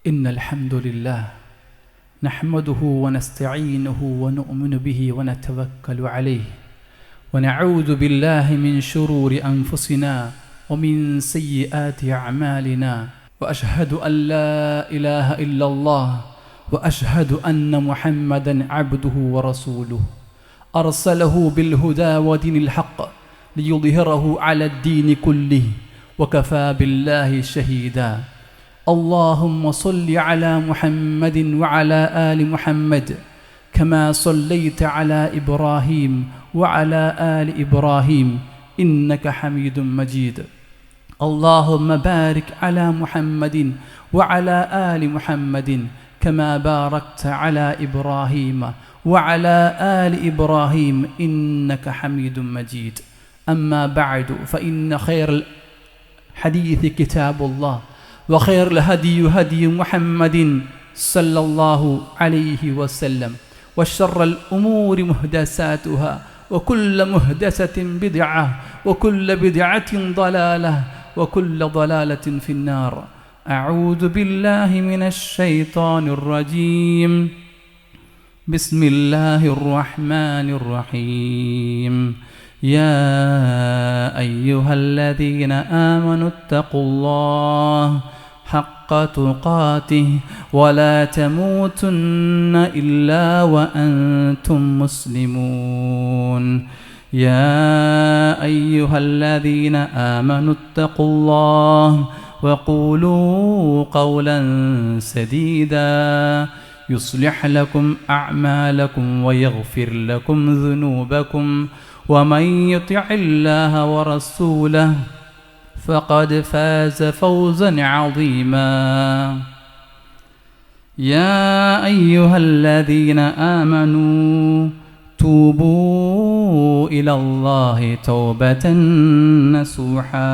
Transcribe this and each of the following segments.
إن الحمد لله نحمده ونستعينه ونؤمن به ونتوكل عليه ونعوذ بالله من شرور أنفسنا ومن سيئات أعمالنا وأشهد أن لا إله إلا الله وأشهد أن محمدا عبده ورسوله أرسله بالهدى ودين الحق ليظهره على الدين كله وكفى بالله شهيدا اللهم صل على محمد وعلى آل محمد كما صليت على إبراهيم وعلى آل إبراهيم إنك حميد مجيد اللهم بارك على محمد وعلى آل محمد كما باركت على إبراهيم وعلى آل إبراهيم إنك حميد مجيد أما بعد فإن خير الحديث كتاب الله وخير الهدي هدي محمد صلى الله عليه وسلم وشر الأمور محدثاتها وكل محدثة بدعة وكل بدعة ضلالة وكل ضلالة في النار أعوذ بالله من الشيطان الرجيم بسم الله الرحمن الرحيم يا أيها الذين آمنوا اتقوا الله حق تقاته ولا تموتن إلا وأنتم مسلمون يا أيها الذين آمنوا اتقوا الله وقولوا قولا سديدا يصلح لكم أعمالكم ويغفر لكم ذنوبكم ومن يطع الله ورسوله فقد فاز فوزا عظيما يا أيها الذين آمنوا توبوا إلى الله توبة نصوحا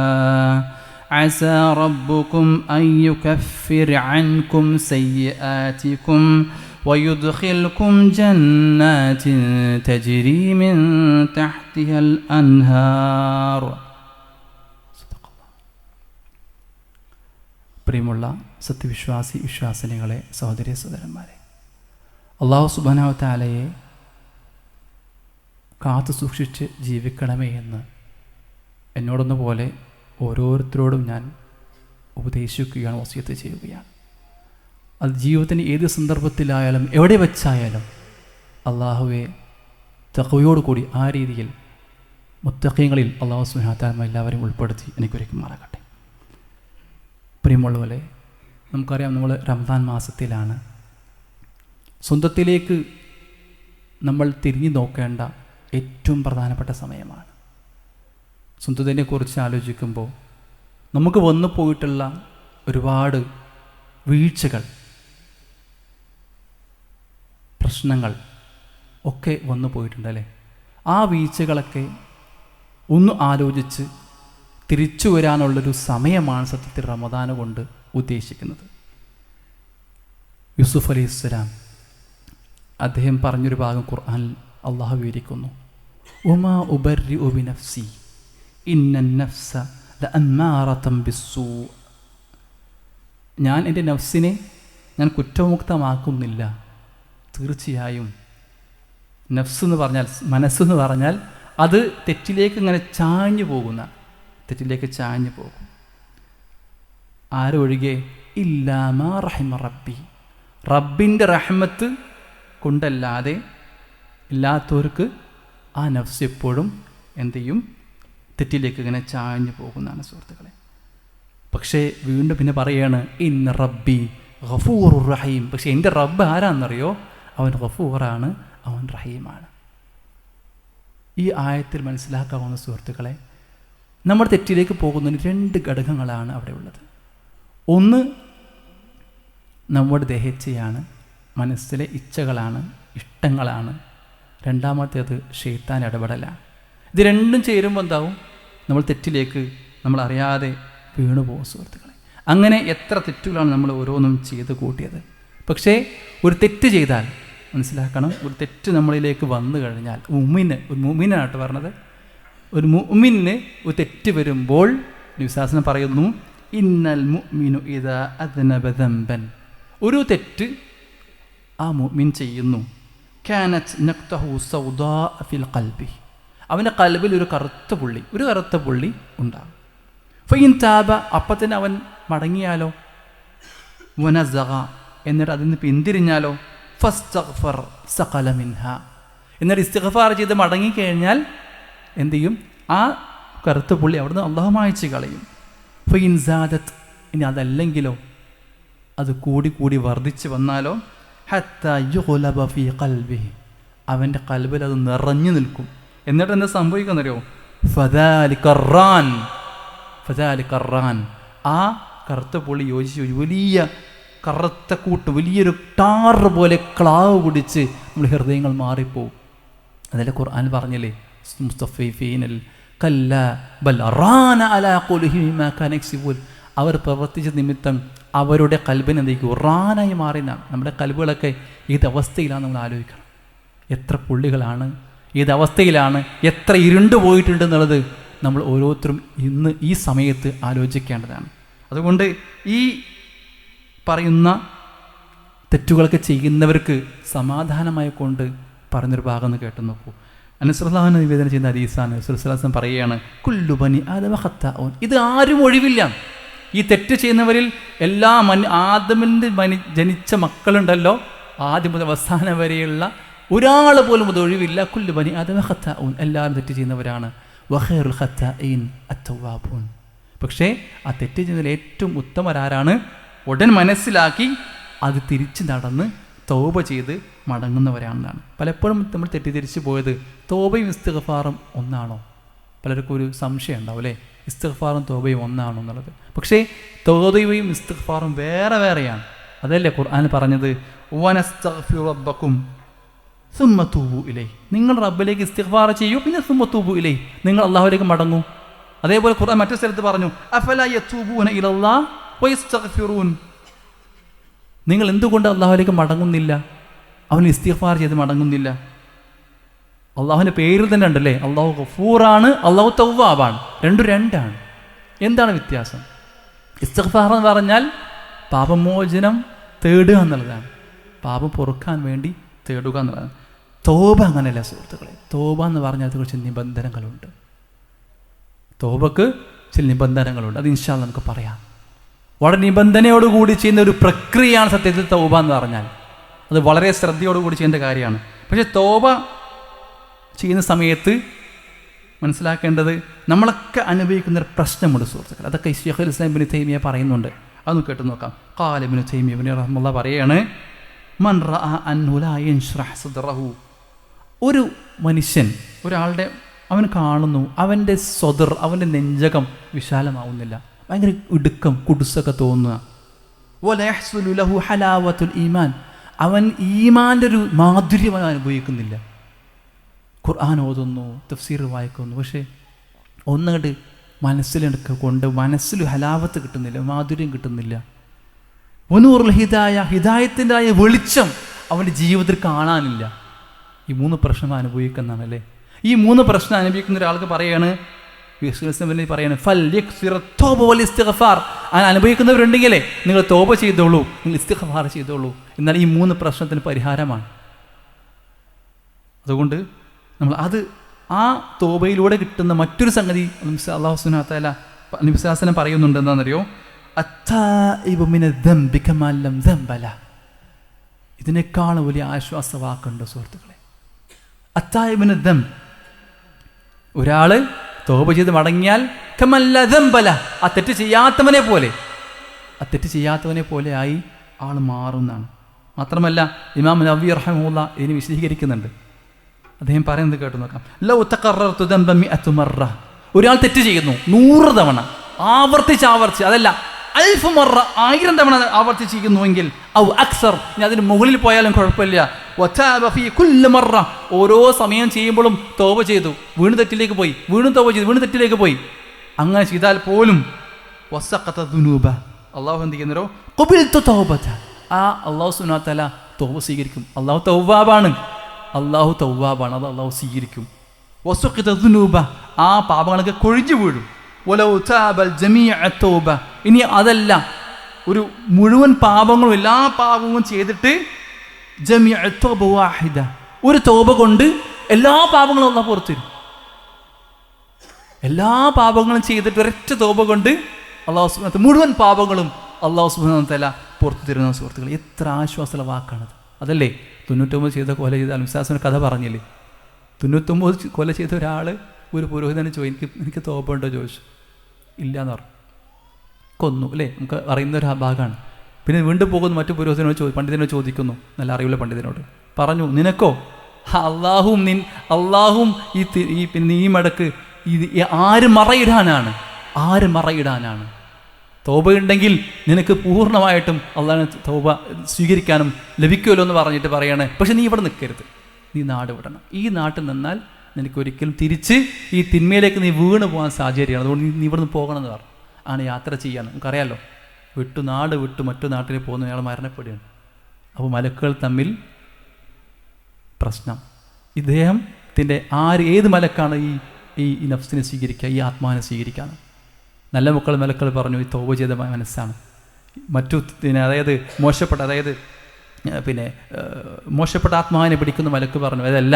عسى ربكم أن يكفر عنكم سيئاتكم ويدخلكم جنات تجري من تحتها الأنهار. പ്രിയമുള്ള സത്യവിശ്വാസി വിശ്വാസിനികളെ, സഹോദരി സഹോദരന്മാരെ, അല്ലാഹു സുബ്ഹാനഹു വ തആലയെ കാത്തു സൂക്ഷിച്ച് ജീവിക്കണമേ എന്ന് എന്നോടൊന്നു പോലെ ഓരോരുത്തരോടും ഞാൻ ഉപദേശിക്കുകയാണ്, വസിയത്ത് ചെയ്യുകയാണ്. അത് ജീവിതത്തിന് ഏത് സന്ദർഭത്തിലായാലും എവിടെ വെച്ചായാലും അള്ളാഹുവെ തഖ്വയോട് കൂടി ആ രീതിയിൽ മുത്തഖീങ്ങളിൽ അല്ലാഹു സുബ്ഹാനഹു വ തആല എല്ലാവരെയും ഉൾപ്പെടുത്തി എനിക്കൊരുക്കുമാറാകട്ടെ. പ്രിയമുള്ളവരെ, നമുക്കറിയാം, നമ്മൾ റമദാൻ മാസത്തിലാണ്. സ്വന്തത്തിലേക്ക് നമ്മൾ തിരിഞ്ഞു നോക്കേണ്ട ഏറ്റവും പ്രധാനപ്പെട്ട സമയമാണ്. സ്വന്തത്തിനെക്കുറിച്ച് ആലോചിക്കുമ്പോൾ നമുക്ക് വന്നു പോയിട്ടുള്ള ഒരുപാട് വീഴ്ചകൾ, പ്രശ്നങ്ങൾ ഒക്കെ വന്നു പോയിട്ടുണ്ടല്ലേ. ആ വീഴ്ചകളൊക്കെ ഒന്ന് ആലോചിച്ച് തിരിച്ചു വരാനുള്ളൊരു സമയമാണ് സത്യത്തിൽ റമദാൻ കൊണ്ട് ഉദ്ദേശിക്കുന്നത്. യൂസുഫ് അലൈഹിസ്സലാം അദ്ദേഹം പറഞ്ഞൊരു ഭാഗം ഖുർആനിൽ അള്ളാഹു വിവരിക്കുന്നു. ഉമാ ഉബർരിഉ ബിനഫ്സി ഇന്നൻ നഫ്സ ലഅമ്മാറതൻ ബിസ്സൂ. ഞാൻ എൻ്റെ നഫ്സിനെ ഞാൻ കുറ്റമുക്തമാക്കുന്നില്ല. തീർച്ചയായും നഫ്സ് എന്ന് പറഞ്ഞാൽ, മനസ്സെന്ന് പറഞ്ഞാൽ അത് തെറ്റിലേക്ക് ഇങ്ങനെ ചാഞ്ഞു പോകുന്ന, തെറ്റിലേക്ക് ചാഞ്ഞു പോകും. ആരൊഴികെ? ഇല്ലാ മാ റഹിമ റബ്ബി, റബ്ബിൻ്റെ റഹ്മത്ത് കൊണ്ടല്ലാതെ ഇല്ലാത്തവർക്ക് ആ നഫ്സ് എപ്പോഴും എന്ത് ചെയ്യും? തെറ്റിലേക്ക് ഇങ്ങനെ ചാഞ്ഞു പോകുന്നതാണ് സുഹൃത്തുക്കളെ. പക്ഷേ വീണ്ടും പിന്നെ പറയാണ് ഇന്ന റബ്ബി ഗഫൂറുർ റഹീം. പക്ഷേ എൻ്റെ റബ്ബ് ആരാന്നറിയോ? അവൻ ഗഫൂറാണ്, അവൻ റഹീമാണ്. ഈ ആയത്തിൽ മനസ്സിലാക്കാവുന്ന സുഹൃത്തുക്കളെ, നമ്മുടെ തെറ്റിലേക്ക് പോകുന്നതിന് രണ്ട് ഘടകങ്ങളാണ് അവിടെ ഉള്ളത്. ഒന്ന് നമ്മുടെ ദേഹേച്ഛയാണ്, മനസ്സിലെ ഇച്ഛകളാണ്, ഇഷ്ടങ്ങളാണ്. രണ്ടാമത്തേത് ശൈത്താൻ ഇടപെടലാണ്. ഇത് രണ്ടും ചേരുമ്പോൾ എന്താവും? നമ്മൾ തെറ്റിലേക്ക് നമ്മൾ അറിയാതെ വീണു പോകും സുഹൃത്തുക്കളെ. അങ്ങനെ എത്ര തെറ്റുകളാണ് നമ്മൾ ഓരോന്നും ചെയ്ത് കൂട്ടിയത്. പക്ഷേ ഒരു തെറ്റ് ചെയ്താൽ മനസ്സിലാക്കണം, ഒരു തെറ്റ് നമ്മളിലേക്ക് വന്നു കഴിഞ്ഞാൽ, ഒരു മുഅ്മിനായിട്ട് പറഞ്ഞത്, ഒരു മുഅ്മിന് ഒരു തെറ്റ് വരുമ്പോൾ വിശ്വാസം പറയുന്നു, ഇന്നൽ മുഅ്മിനു ഇദാ അദ്നബ ദംബൻ ഒരു തെറ്റ് ആ മുഅ്മിൻ ചെയ്യുന്നു, കാനത് നക്തഹു സൗദാ ഫിൽ ഖൽബി, അവൻ്റെ കൽബിൽ ഒരു കറുത്ത പുള്ളി ഉണ്ടാകും. ഫഇൻ താബ, അപ്പം തന്നെ അവൻ മടങ്ങിയാലോ, വനസഗ, എന്നിട്ട് അതിൽ നിന്ന് പിന്തിരിഞ്ഞാലോ, ഫസ്തഗ്ഫർ സഖല മിൻഹ, എന്നിട്ട് ഇസ്തിഗ്ഫാർ ചെയ്ത് മടങ്ങിക്കഴിഞ്ഞാൽ എന്തു ചെയ്യും? ആ കറുത്ത പുള്ളി അവിടുന്ന് അല്ലാഹു മായ്ച്ച് കളയും. ഫഇൻ സാദത്ത്, ഇനി അതല്ലെങ്കിലോ, അത് കൂടി വർദ്ധിച്ച് വന്നാലോ, ഹത്താ യുഗ്ലബ ഫീ ഖൽബിഹി, അവൻ്റെ കൽബിൽ അത് നിറഞ്ഞു നിൽക്കും. എന്നിട്ട് എന്താ സംഭവിക്കുന്നറിയോ? ഫദാലിക റാൻ, ആ കറുത്ത പുള്ളി യോജിച്ച് വലിയ കറുത്ത കൂട്ട്, വലിയൊരു ടാറ് പോലെ ക്ലാവ് പിടിച്ച് നമ്മുടെ ഹൃദയങ്ങൾ മാറിപ്പോവും. അതല്ലേ ഖുർആൻ പറഞ്ഞില്ലേ, മുസ്തഫീനൽ കല്ല ബൽ റാന അലാ ഖുലൂബിഹിം മാ കാനൂ യക്സിബൂൻ, അവർ പ്രവർത്തിച്ച നിമിത്തം അവരുടെ കൽബിന് എന്തെങ്കിലും റാനായി മാറിയെന്നാണ്. നമ്മുടെ കൽബുകളൊക്കെ ഏതവസ്ഥയിലാണ് നമ്മൾ ആലോചിക്കണം. എത്ര പുള്ളികളാണ്, ഏതവസ്ഥയിലാണ്, എത്ര ഇരുണ്ടു പോയിട്ടുണ്ടെന്നുള്ളത് നമ്മൾ ഓരോരുത്തരും ഇന്ന് ഈ സമയത്ത് ആലോചിക്കേണ്ടതാണ്. അതുകൊണ്ട് ഈ പറയുന്ന തെറ്റുകളൊക്കെ ചെയ്യുന്നവർക്ക് സമാധാനമായി കൊണ്ട് പറഞ്ഞൊരു ഭാഗം ഒന്ന് കേട്ടു നോക്കൂ. അനസ്റുല്ലാഹു നിവേദനം ചെയ്യുന്ന ഹദീസാണ്. റസൂലുള്ളാഹി പറയുകയാണ്, കുല്ലു ബനി ആദമ ഖത്താഊൻ, ഇത് ആരും ഒഴിവില്ല. ഈ തെറ്റ് ചെയ്യുന്നവരിൽ എല്ലാ ആദമിൻ്റെ ജനിച്ച മക്കളുണ്ടല്ലോ, ആദ്യം മുതൽ അവസാനം വരെയുള്ള ഒരാൾ പോലും അത് ഒഴിവില്ല. കുല്ലു ബനി ആദമ ഖത്താഊൻ, എല്ലാവരും തെറ്റ് ചെയ്യുന്നവരാണ്. വഖൈറുൽ ഖത്താഈൻ അത്തവ്വാബൂൻ, പക്ഷേ ആ തെറ്റ് ചെയ്യുന്നതിൽ ഏറ്റവും ഉത്തമരാരാണ്? ഉടൻ മനസ്സിലാക്കി അത് തിരിച്ച് നടന്ന് തൗബ ചെയ്ത് മടങ്ങുന്നവരാണെന്നാണ്. പലപ്പോഴും നമ്മൾ തെറ്റിദ്ധരിച്ച് പോയത് തൗബയും ഇസ്തിഗ്ഫാറും ഒന്നാണോ? പലർക്കും ഒരു സംശയം ഉണ്ടാവും അല്ലേ, ഇസ്തിഗ്ഫാറും തൗബയും ഒന്നാണോ എന്നുള്ളത്. പക്ഷേ തൗബയും ഇസ്തിഗ്ഫാറും വേറെ വേറെയാണ്. അതല്ലേ ഖുർആൻ പറഞ്ഞത്, വനസ്തഗ്ഫിറു റബ്ബക്കും സുമ്മ തൂബു ഇലൈഹി, നിങ്ങൾ റബ്ബിലേക്ക് ഇസ്തിഗ്ഫാർ ചെയ്യൂ, പിന്നെ സുമ്മ തൂബു ഇലൈഹി, നിങ്ങൾ അള്ളാഹുവിലേക്ക് മടങ്ങൂ. അതേപോലെ ഖുർആൻ മറ്റൊരു സ്ഥലത്ത് പറഞ്ഞു, അഫലാ യതൂബൂന ഇലല്ലാഹ് വയസ്തഗ്ഫിറൂൻ, നിങ്ങൾ എന്തുകൊണ്ട് അള്ളാഹുവിലേക്ക് മടങ്ങുന്നില്ല, അവൻ ഇസ്തിഗ്ഫാർ ചെയ്ത് മടങ്ങുന്നില്ല? അള്ളാഹുവിൻ്റെ പേരിൽ തന്നെ ഉണ്ടല്ലേ, അള്ളാഹു ഗഫൂറാണ്, അള്ളാഹു തവ്വാബാണ്, രണ്ടാണ്. എന്താണ് വ്യത്യാസം? ഇസ്തിഗ്ഫാർ എന്ന് പറഞ്ഞാൽ പാപമോചനം തേടുക എന്നുള്ളതാണ്, പാപം പൊറുക്കാൻ വേണ്ടി തേടുക എന്നുള്ളതാണ്. തോബ അങ്ങനെയല്ല സുഹൃത്തുക്കളെ. തോബ എന്ന് പറഞ്ഞാൽ അതിൽ കുറച്ച് നിബന്ധനകളുണ്ട്. തോബക്ക് ചില നിബന്ധനകളുണ്ട്, അത് ഇൻഷാ അല്ലാഹ് നമുക്ക് പറയാം. വളരെ നിബന്ധനയോടുകൂടി ചെയ്യുന്ന ഒരു പ്രക്രിയയാണ് സത്യത്തിൽ തൗബ എന്ന് പറഞ്ഞാൽ. അത് വളരെ ശ്രദ്ധയോടുകൂടി ചെയ്യേണ്ട കാര്യമാണ്. പക്ഷേ തൗബ ചെയ്യുന്ന സമയത്ത് മനസ്സിലാക്കേണ്ടത്, നമ്മളൊക്കെ അനുഭവിക്കുന്നൊരു പ്രശ്നമുണ്ട് സുഹൃത്തുക്കൾ. അതൊക്കെ ശൈഖുൽ ഇസ്ലാം ഇബ്നു തൈമിയ പറയുന്നുണ്ട്. അതൊന്ന് കേട്ട് നോക്കാം. ഖാല ഇബ്നു തൈമിയ റഹിമഹുല്ലാഹ് പറയാണ്, മൻ റഅ അൻഹു ലാ യൻശ്റഹ് സദ്റഹു, ഒരു മനുഷ്യൻ, ഒരാളുടെ അവൻ കാണുന്നു അവൻ്റെ സ്വദർ, അവൻ്റെ നെഞ്ചകം വിശാലമാവുന്നില്ല, ഭയങ്കര ഇടുക്കം കുടുസൊക്കെ തോന്നുക. വല യഹ്സുലു ലഹു ഹലാവത്തുൽ ഈമാൻ, അവൻ ഈമാൻ്റെ ഒരു മാധുര്യം അവൻ അനുഭവിക്കുന്നില്ല. ഖുർആൻ ഓതുന്നു, തഫ്സീർ വായിക്കുന്നു, പക്ഷേ ഒന്നുകൊണ്ട് മനസ്സിലെടുക്ക കൊണ്ട് മനസ്സിൽ ഹലാവത്ത് കിട്ടുന്നില്ല, മാധുര്യം കിട്ടുന്നില്ല. വനൂറുൽ ഹിദായ, ഹിദായത്തിൻ്റെതായ വെളിച്ചം അവൻ്റെ ജീവിതത്തിൽ കാണാനില്ല. ഈ 3 പ്രശ്നം അനുഭവിക്കുന്നതാണ് അല്ലേ. ഈ 3 പ്രശ്നം അനുഭവിക്കുന്ന ഒരാൾക്ക് പറയാണ്, പറയാണ് ഫൽ യക്സിറ തൗബ വൽ ഇസ്തിഗ്ഫാർ, അങ്ങനെ അനുഭവിക്കുന്നവരുണ്ടെങ്കിലേ നിങ്ങൾ തൗബ ചെയ്തോളൂ, നിങ്ങൾ ഇസ്തിഗ്ഫാർ ചെയ്തോളൂ. എന്നാൽ ഈ 3 പ്രശ്നത്തിന് പരിഹാരമാണ്. അതുകൊണ്ട് നമ്മൾ അത് ആ തൗബയിലൂടെ കിട്ടുന്ന മറ്റൊരു സംഗതി അല്ലാഹു സുബ്ഹാനഹു വ തആല നബി സല്ലല്ലാഹു അലൈഹി വസല്ലം പറയുന്നുണ്ട്. എന്താണെന്നറിയോ? അത്താഇബു മിനൽ ദംബി കമാ ലം ദംബ ലഹ്, ഇതിനേക്കാളും വലിയ ആശ്വാസവാക്കുണ്ട് സുഹൃത്തുക്കളെ. അത്താഇബു മിനൽ ദംബ്, ഒരാൾ തൗബ ചെയ്ത് മടങ്ങിയാൽ കമാ ലാ ദംബ ലഹ്, ആ തെറ്റ് ചെയ്യാത്തവനെ പോലെ ആയി ആൾ മാറുന്നതാണ്. മാത്രമല്ല ഇമാം നവവി റഹിമഹുല്ലാ ഇതിനെ വിശദീകരിക്കുന്നുണ്ട്. അദ്ദേഹം പറയുന്നത് കേട്ടു നോക്കാം. ലൗ തഖറർതു ദംബ 100 മറ, ഒരാൾ തെറ്റ് ചെയ്യുന്നു 100 തവണ ആവർത്തിച്ച്, അതല്ല 1000 മറ, 1000 തവണ ആവർത്തിച്ച് ചെയ്യുന്നുവെങ്കിൽ, ഔ അക്സർ, ഇനി അതിന് മുകളിൽ പോയാലും കുഴപ്പമില്ല, വതാബ ഫീ കുല്ലി മറ, ഓരോ സമയം ചെയ്യുമ്പോഴും തൗബ ചെയ്തു, വീണ്ടും തെറ്റിലേക്ക് പോയി, വീണ്ടും തൗബ ചെയ്തു, വീണ്ടും തെറ്റിലേക്ക് പോയി, അങ്ങനെ ചെയ്താൽ പോലും വസഖത ദുനൂബ, അള്ളാഹു എന്ത് ചെയ്യുന്നോ ഖുബിൽതു തൗബത, ആ അള്ളാഹു സുബ്ഹാനഹു വ തആല തൗബ സ്വീകരിക്കും. അള്ളാഹു തൗവാബാണ്, അത് അള്ളാഹു സ്വീകരിക്കും. വസുഖിത ദുനൂബ, ആ പാപങ്ങളൊക്കെ കൊഴിഞ്ഞു വീഴും. വലൗ താബൽ ജമീഅ തൗബ, ഇനി അതല്ല ഒരു മുഴുവൻ പാപങ്ങളും എല്ലാ പാപങ്ങളും ചെയ്തിട്ട് ജമിഅ തൗബ വാഹിദ, ഒരു തൗബ കൊണ്ട് എല്ലാ പാപങ്ങളും അള്ളാഹു പുറത്തു തരും. എല്ലാ പാപങ്ങളും ചെയ്തിട്ട് ഒരൊറ്റ തൗബ കൊണ്ട് അള്ളാഹു സുബ്ഹാനഹു വ തആല മുഴുവൻ പാപങ്ങളും അള്ളാഹു സുബ്ഹാനഹു വ തആല പുറത്തു തരുന്ന സുഹൃത്തുക്കൾ. എത്ര ആശ്വാസമുള്ള വാക്കാണത്. അതല്ലേ 99 ചെയ്ത കൊല ചെയ്ത അൽമിസാസിന് കഥ പറഞ്ഞില്ലേ? 99 കൊല ചെയ്ത ഒരാൾ ഒരു പുരോഹിതനെ എനിക്ക് തൗബ ഉണ്ടോ ചോദിച്ചു. ഇല്ല എന്ന് പറഞ്ഞു, കൊന്നു. അല്ലേ, നമുക്ക് അറിയുന്ന ഒരു ഭാഗമാണ്. പിന്നെ വീണ്ടും പോകുന്നു, മറ്റു പുരോഹിതനോട് പണ്ഡിതനോട് ചോദിക്കുന്നു, നല്ല അറിവുള്ള പണ്ഡിതനോട് പറഞ്ഞു, നിനക്കോ? അള്ളാഹും ഈ പിന്നെ ഈ മടക്ക് ആര് മറയിടാനാണ്? തൗബയുണ്ടെങ്കിൽ നിനക്ക് പൂർണ്ണമായിട്ടും അള്ളാഹു തൗബ സ്വീകരിക്കാനും ലഭിക്കുമല്ലോ എന്ന് പറഞ്ഞിട്ട് പറയാണ്. പക്ഷെ നീ ഇവിടെ നിൽക്കരുത്, നീ നാട് വിടണം. ഈ നാട്ടിൽ നിന്നാൽ നിനക്കൊരിക്കലും തിരിച്ച് ഈ തിന്മയിലേക്ക് നീ വീണ് പോകാൻ സാഹചര്യമാണ്. അതുകൊണ്ട് നീ ഇവിടെ നിന്ന് പോകണം എന്ന് പറഞ്ഞു. ആണ് യാത്ര ചെയ്യാൻ. നമുക്കറിയാമല്ലോ, നാട് വിട്ട് മറ്റു നാട്ടിൽ പോകുന്ന അയാൾ മരണപ്പെടുകയാണ്. അപ്പോൾ മലക്കുകൾ തമ്മിൽ പ്രശ്നം. ഇദ്ദേഹത്തിൻ്റെ ഏത് മലക്കാണ് ഈ നഫ്സിനെ സ്വീകരിക്കുക, ഈ ആത്മാവിനെ സ്വീകരിക്കാന്ന്? നല്ല മലക്കൾ പറഞ്ഞു, ഈ തൗബ ചെയ്ത മനസ്സാണ്. മറ്റു അതായത് മോശപ്പെട്ട ആത്മാവിനെ പിടിക്കുന്ന മലക്ക് പറഞ്ഞു, അതല്ല,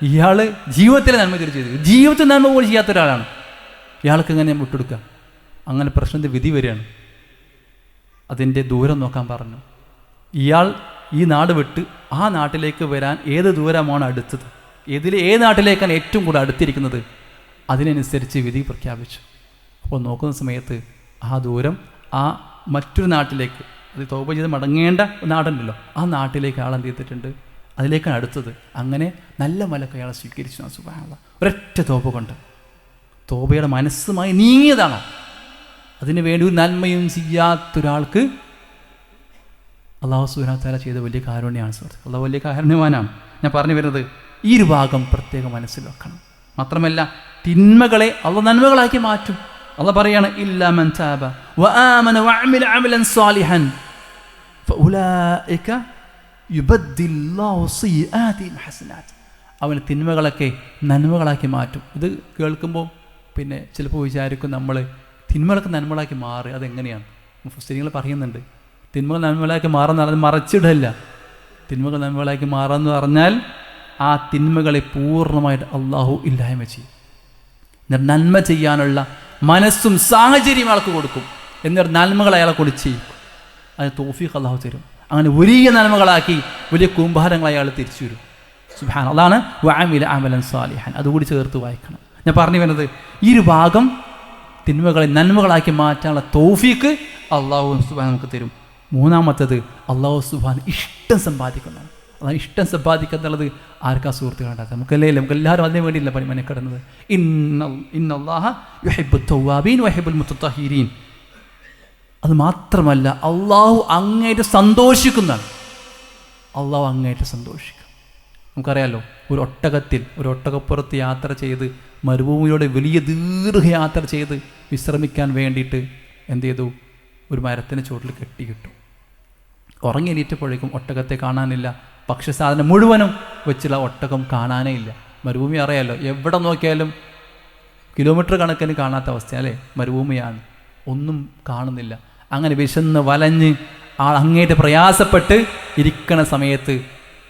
ഇയാൾ ജീവിതത്തിലെ നന്മ ചെയ്തു, ജീവിതത്തിൽ നന്മ പോലും ചെയ്യാത്ത ഒരാളാണ്, ഇയാൾക്ക് എങ്ങനെ വിട്ടുകൊടുക്കുക? അങ്ങനെ പ്രശ്നത്തിൽ വിധി വരികയാണ്. അതിൻ്റെ ദൂരം നോക്കാൻ പറഞ്ഞു. ഇയാൾ ഈ നാട് വിട്ട് ആ നാട്ടിലേക്ക് വരാൻ ഏത് ദൂരമാണ് അടുത്തത്, ഏത് നാട്ടിലേക്കാണ് ഏറ്റവും കൂടുതൽ അടുത്തിരിക്കുന്നത്, അതിനനുസരിച്ച് വിധി പ്രഖ്യാപിച്ചു. അപ്പോൾ നോക്കുന്ന സമയത്ത് ആ ദൂരം ആ മറ്റൊരു നാട്ടിലേക്ക്, അത് തൗബ ചെയ്ത് മടങ്ങേണ്ട നാടുണ്ടല്ലോ, ആ നാട്ടിലേക്ക് ആൾ എന്ത് ചെയ്തിട്ടുണ്ട്, അതിലേക്കാണ് അടുത്തത്. അങ്ങനെ നല്ല മലക്ക് അയാളെ സ്വീകരിച്ചു. സുബ്ഹാനല്ലാഹ്, ഒരൊറ്റ തൗബ കൊണ്ട്. തൗബയുടെ മനസ്സുമായി നീങ്ങിയതാണോ? അതിനു വേണ്ടി ഒരു നന്മയും ചെയ്യാത്തൊരാൾക്ക് അള്ളാഹു സുബ്ഹാനഹു വ തആല ചെയ്ത വലിയ കാരുണ്യമാണ് സുഹൃത്തുക്കളെ. അള്ളാഹു വലിയ കാരുണ്യവാനാണ്. ഞാൻ പറഞ്ഞു വരുന്നത് ഈ ഒരു ഭാഗം പ്രത്യേകം മനസ്സിൽ വെക്കണം. മാത്രമല്ല തിന്മകളെ അള്ളാഹു നന്മകളാക്കി മാറ്റും. അള്ളാഹു പറയാണ്, ഇല്ലാ മൻ താബ വആമന വഅമില അമലൻ സാലിഹൻ ഫഉലൈക യുബദ്ദിലുല്ലാഹു സയ്യിആതിഹിം ഹസനാത്ത്. അവന് തിന്മകളൊക്കെ നന്മകളാക്കി മാറ്റും. ഇത് കേൾക്കുമ്പോൾ പിന്നെ ചിലപ്പോൾ വിചാരിക്കും നമ്മൾ തിന്മകളൊക്കെ നന്മകളാക്കി മാറുക അതെങ്ങനെയാണ്? മുഫസ്സിരീങ്ങൾ പറയുന്നുണ്ട്, തിന്മകൾ നന്മകളാക്കി മാറുന്ന അത് മറച്ചിടല്ല. തിന്മകൾ നന്മകളാക്കി മാറുമെന്ന് പറഞ്ഞാൽ ആ തിന്മകളെ പൂർണ്ണമായിട്ട് അള്ളാഹു ഇല്ലായ്മ ചെയ്യും. എന്നിട്ട് നന്മ ചെയ്യാനുള്ള മനസ്സും സാഹചര്യം അയാൾക്ക് കൊടുക്കും. എന്നിട്ട് നന്മകൾ അയാളെ കൊണ്ട് ചെയ്യും. അത് തൗഫീഖ് അള്ളാഹു തരും. അങ്ങനെ വലിയ നന്മകളാക്കി വലിയ കൂമ്പാരങ്ങളായി അയാൾ തിരിച്ചു വരും. സുബ്ഹാൻ, അതാണ് വഅമില അമലൻ സാലിഹൻ. അതുകൂടി ചേർത്ത് വായിക്കണം. ഞാൻ പറഞ്ഞു വരുന്നത് ഈ ഒരു ഭാഗം തിന്മകളെ നന്മകളാക്കി മാറ്റാനുള്ള തൗഫീഖ് അള്ളാഹു സുബ്ഹാൻ നമുക്ക് തരും. മൂന്നാമത്തത് അള്ളാഹു സുബ്ഹാൻ ഇഷ്ടം സമ്പാദിക്കുന്നതാണ്. അതാണ് ഇഷ്ടം സമ്പാദിക്കുക എന്നുള്ളത് ആർക്കാ സുഹൃത്തുക്കളുണ്ടാകുക? നമുക്ക് എല്ലാവരും അതിനു വേണ്ടിയില്ല മെനക്കെടുന്നത്. ഇന്നല്ലാഹ യുഹിബ്ബുത് തവ്വാബീൻ വയുഹിബ്ബുൽ മുത്തത്തഹിരീൻ. അത് മാത്രമല്ല അള്ളാഹു അങ്ങേറ്റ് സന്തോഷിക്കുന്നതാണ്. അള്ളാഹു അങ്ങേറ്റ് സന്തോഷിക്കും. നമുക്കറിയാമല്ലോ, ഒരു ഒട്ടകപ്പുറത്ത് യാത്ര ചെയ്ത് മരുഭൂമിയിലൂടെ വലിയ ദീർഘയാത്ര ചെയ്ത് വിശ്രമിക്കാൻ വേണ്ടിയിട്ട് എന്ത് ചെയ്തു? ഒരു മരത്തിന് ചുവട്ടിൽ കെട്ടിയിട്ടു. ഉറങ്ങി എണീറ്റപ്പോഴേക്കും ഒട്ടകത്തെ കാണാനില്ല. ഭക്ഷ്യസാധനം മുഴുവനും വെച്ചുള്ള ഒട്ടകം കാണാനേ ഇല്ല. മരുഭൂമി അറിയാമല്ലോ, എവിടെ നോക്കിയാലും കിലോമീറ്റർ കണക്കിന് കാണാത്ത അവസ്ഥ അല്ലേ, മരുഭൂമിയാണ്, ഒന്നും കാണുന്നില്ല. അങ്ങനെ വിശന്ന് വലഞ്ഞ് അങ്ങേറ്റ് പ്രയാസപ്പെട്ട് ഇരിക്കണ സമയത്ത്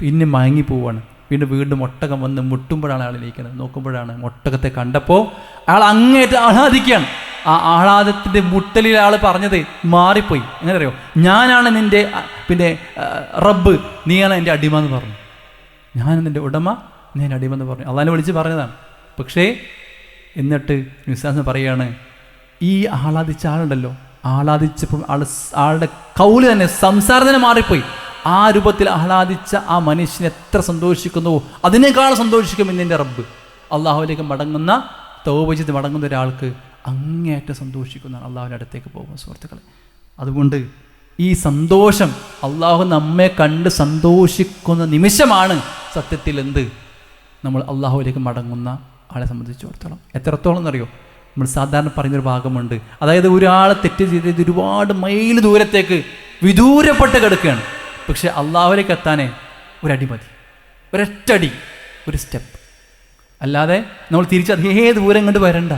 പിന്നെ മയങ്ങിപ്പോവാണ്. പിന്നെ വീണ്ടും ഒട്ടകം വന്ന് മുട്ടുമ്പോഴാണ് ആൾ ഇരിക്കുന്നത്. നോക്കുമ്പോഴാണ് ഒട്ടകത്തെ കണ്ടപ്പോൾ അയാൾ അങ്ങേറ്റ് ആഹ്ലാദിക്കുകയാണ്. ആ ആഹ്ലാദത്തിൻ്റെ മുട്ടലിൽ ആൾ പറഞ്ഞത് മാറിപ്പോയി. എങ്ങനെ അറിയോ? ഞാനാണ് നിൻ്റെ റബ്ബ്, നീയാണ് എൻ്റെ അടിമ എന്ന് പറഞ്ഞു. ഞാൻ നിൻ്റെ ഉടമ, നീ എൻ്റെ അടിമ എന്ന് പറഞ്ഞു. അള്ളാഹിനെ വിളിച്ച് പറഞ്ഞതാണ്. പക്ഷേ എന്നിട്ട് വിശ്വാസം പറയുകയാണ്, ഈ ആഹ്ലാദിച്ച ആളുണ്ടല്ലോ, ആഹ്ലാദിച്ചപ്പോൾ ആളുടെ കൗല് തന്നെ, സംസാരം തന്നെ മാറിപ്പോയി. ആ രൂപത്തിൽ ആഹ്ലാദിച്ച ആ മനുഷ്യൻ എത്ര സന്തോഷിക്കുന്നുവോ അതിനേക്കാൾ സന്തോഷിക്കും ഇന്നെൻ്റെ റബ്ബ്. അള്ളാഹുവിലേക്ക് മടങ്ങുന്ന, തൗബ ചെയ്ത് മടങ്ങുന്ന ഒരാൾക്ക് അങ്ങേയറ്റം സന്തോഷിക്കുന്നതാണ് അള്ളാഹുവിൻ്റെ അടുത്തേക്ക് പോകുന്ന സുഹൃത്തുക്കളെ. അതുകൊണ്ട് ഈ സന്തോഷം, അള്ളാഹു നമ്മെ കണ്ട് സന്തോഷിക്കുന്ന നിമിഷമാണ് സത്യത്തിൽ നമ്മൾ അള്ളാഹുവിലേക്ക് മടങ്ങുന്ന ആളെ സംബന്ധിച്ചിടത്തോളം. എത്രത്തോളം എന്നറിയോ? നമ്മൾ സാധാരണ പറയുന്നൊരു ഭാഗമുണ്ട്, അതായത് ഒരാൾ തെറ്റ് ചെയ്ത് ഒരുപാട് മൈൽ ദൂരത്തേക്ക് വിദൂരപ്പെട്ട് കിടക്കുകയാണ്. പക്ഷെ അള്ളാഹുവിലേക്ക് എത്താനേ ഒരടി മതി, ഒരൊറ്റടി, ഒരു സ്റ്റെപ്പ്. അല്ലാതെ നമ്മൾ തിരിച്ച് അതേ ദൂരം കണ്ട് വരണ്ട.